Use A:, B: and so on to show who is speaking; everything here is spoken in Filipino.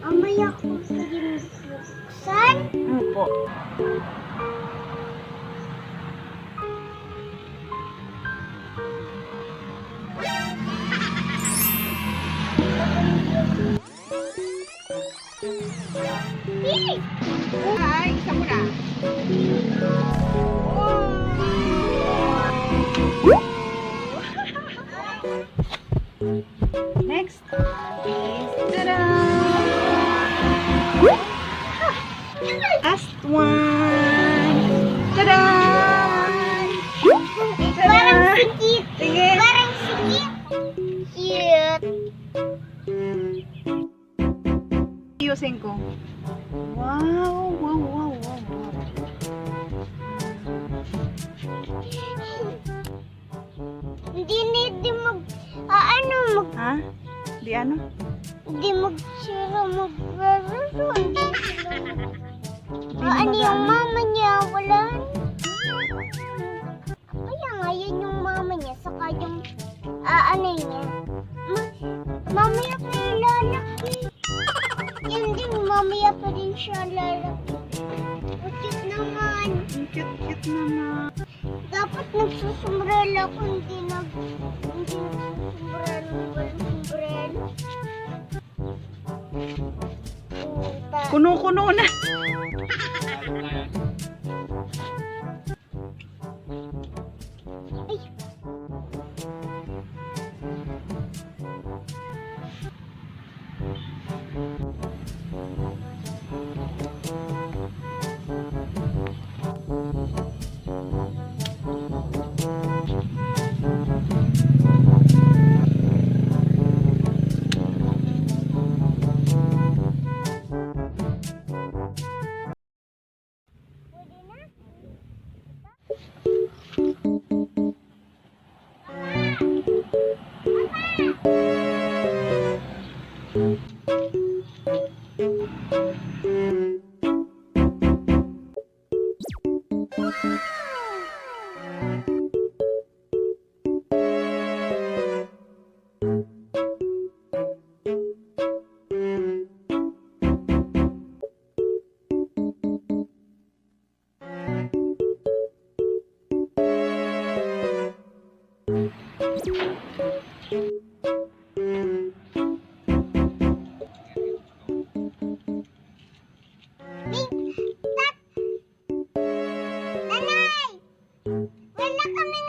A: Mamaya ko sige buksan.
B: Opo.
A: Ay, isa mo na.
B: Next is tada! Last one. Tada!
A: Parang sikit.
B: Sige.
A: Parang sikit. Cute.
B: Ayusin ko. Wow, wow, wow, wow.
A: Hindi mag
B: Ha? Di ano?
A: hindi magsira maglaro. Hindi sila
B: Di
A: yung
B: mag-ano?
A: mama niya? Wala. Kaya nga yun yung mama niya. Saka yung niya. Mamaya pa yung lalaki. Yan din, mamaya pa rin siya lalaki. Ang cute naman.
B: Ang cute-cute naman.
A: Dapat nagsusumbrela ko, hindi nagsusumbrela. Walang sombrero.
B: Kuno-kuno na.
A: Ay. Nanay! Wala kaming